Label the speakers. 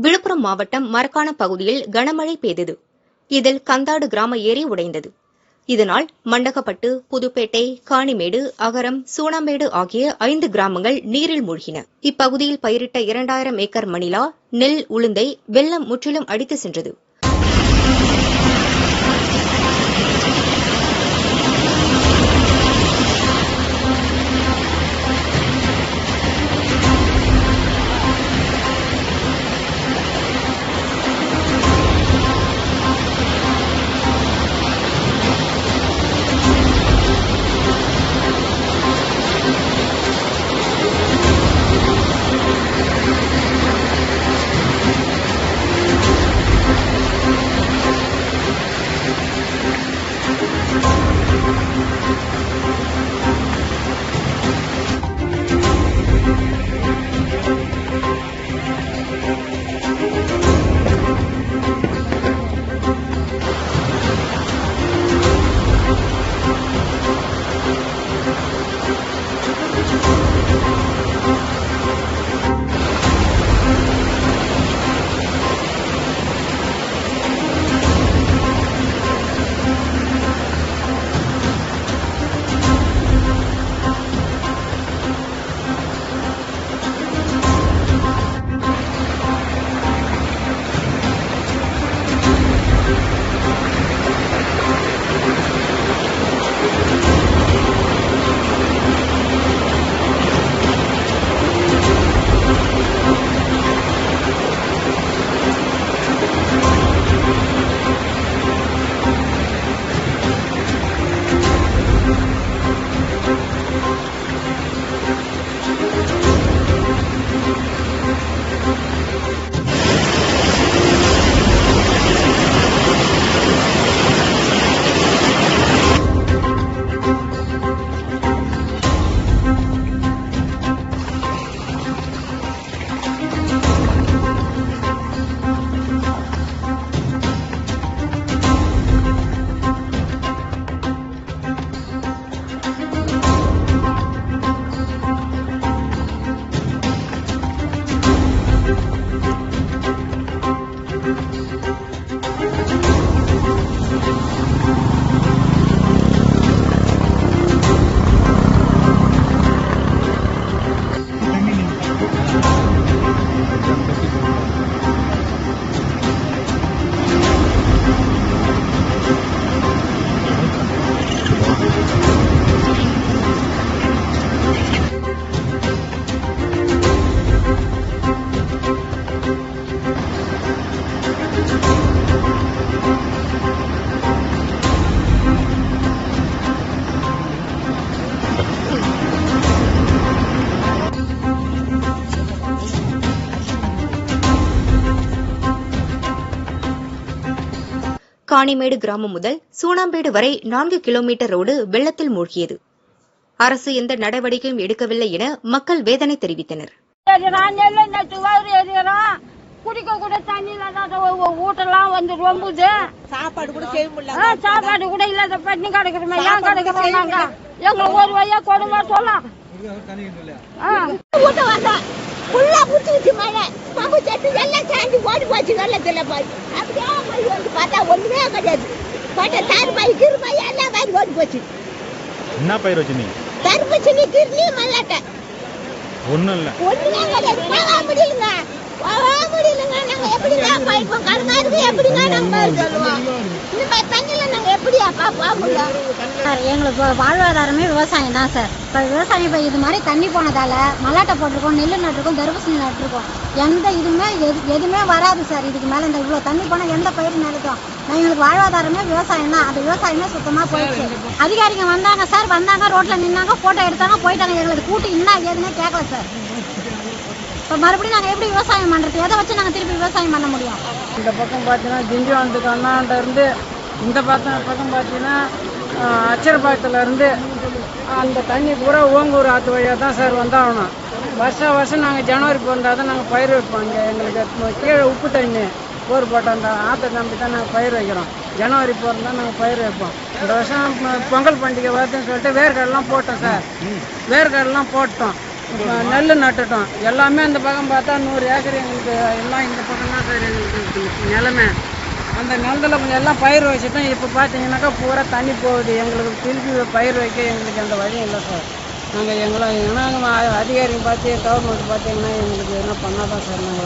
Speaker 1: விழுப்புரம் மாவட்டம் மரக்காண பகுதியில் கனமழை பெய்தது. இதில் கந்தாடு கிராம ஏரி உடைந்தது. இதனால் மண்டகப்பட்டு, புதுப்பேட்டை, காணிமேடு, அகரம், சூனாம்பேடு ஆகிய 5 கிராமங்கள் நீரில் மூழ்கின. இப்பகுதியில் பயிரிட்ட 2000 ஏக்கர் மணிலா, நெல், உளுந்தை வெள்ளம் முற்றிலும் அடித்து சென்றது. காணிமேடு கிராமம் முதல் சூனாம்பேடு வரை 4 கிலோமீட்டர் ரோடு வெள்ளத்தில் மூழ்கியது. அரசு எந்த நடவடிக்கையும் எடுக்கவில்லை என மக்கள் வேதனை தெரிவித்தனர்.
Speaker 2: குடிக்க கூட தண்ணி ஊட்டெல்லாம் வந்து ரொம்புது. சாப்பாடு கூட இல்லாத பண்ணி கிடக்குறோம். ஏன் கிடக்குறோம்? நாங்க எங்க ஒரு வழியா கொடுங்க சொல்லலாம். ஃபுல்லா புடிச்சு மழை பாம்பு செட்டு எல்லாம் சாஞ்சி ஓடி போச்சு வெள்ளத்துல போய். அப்படியே வந்து பார்த்தா ஒண்ணுமே கிடையாது. பார்த்தா தார்பாய் கிருபாய் எல்லாம் வாங்கி ஓடி போச்சு.
Speaker 3: என்ன பயிர் வச்சு நீ?
Speaker 2: தர்பூசணி, கிர்னி, மல்லாட்டை.
Speaker 3: ஒண்ணும் இல்ல.
Speaker 2: ஒண்ணுமே கிடையாது. போக முடியலங்க. நாங்க எப்படிங்க போயிருப்போம்? கருமாருக்கு எப்படிங்க நாங்க சொல்லுவோம்? இந்த மாதிரி தண்ணியில நாங்க எப்படியா போக முடியும்?
Speaker 4: எங்களுக்கு வாழ்வாதாரமே விவசாயம் தான் சார். இப்போ விவசாயம் இப்போ இது மாதிரி தண்ணி போனதால மல்லாட்டை போட்டிருக்கோம், நெல் நட்டுருக்கோம், தர்பூசணி நட்டுருக்கோம். எந்த எதுவுமே வராது சார். இதுக்கு மேலே இந்த இவ்வளோ தண்ணி போனால் எந்த பயிர் நினைக்கும்? எங்களுக்கு வாழ்வாதாரமே விவசாயம் தான். அது விவசாயமே சுத்தமாக போயிடுச்சு. அதிகாரிங்க வந்தாங்க சார், வந்தாங்க, ரோட்டில் நின்னாங்க, ஃபோட்டோ எடுத்தாங்க, போயிட்டாங்க. எங்களுக்கு கூட்டி என்ன ஏதுன்னே கேட்கல சார். இப்போ மறுபடியும் நாங்கள் எப்படி விவசாயம் பண்ணுறது? எதை வச்சு நாங்கள் திருப்பி விவசாயம் பண்ண முடியும்?
Speaker 5: இந்த பக்கம் பார்த்தீங்கன்னா திண்டிவனத்துக்கு அண்ணாண்டருந்து இந்த பக்கம் பார்த்தீங்கன்னா அச்சரபாக்கத்துலேருந்து அந்த தண்ணி பூரா ஓங்கூர் ஆற்று வழியாக தான் சார் வந்தாகணும். வருஷம் நாங்கள் ஜனவரி பிறந்தால் தான் நாங்கள் பயிர் வைப்போம். இங்கே எங்களுக்கு கீழே உப்பு தண்ணி போர் போட்ட அந்த ஆற்றை நம்பி தான் நாங்கள் பயிர் வைக்கிறோம். ஜனவரி பிறந்தா நாங்கள் பயிர் வைப்போம். இந்த வருஷம் பொங்கல் பண்டிகை வருதுன்னு சொல்லிட்டு வேர்க்கடலாம் போட்டோம் சார். வேர்க்கடலாம் போட்டோம். நெல் நட்டுட்டோம். எல்லாமே அந்த பக்கம் பார்த்தா 100 ஏக்கர் எங்களுக்கு எல்லாம் இந்த பக்கம் தான் சார் எங்களுக்கு நிலமே. அந்த நிலத்தில் கொஞ்சம் எல்லாம் பயிர் வச்சுட்டோம். இப்போ பார்த்தீங்கன்னாக்கா பூரா தண்ணி போகுது. எங்களுக்கு திருப்பி பயிர் வைக்க எங்களுக்கு எந்த வழியும் இல்லை சார். நாங்கள் அதிகாரிங்க பார்த்து கவர்மெண்ட் பார்த்தீங்கன்னா எங்களுக்கு என்ன பண்ணாதான் சார் நாங்கள்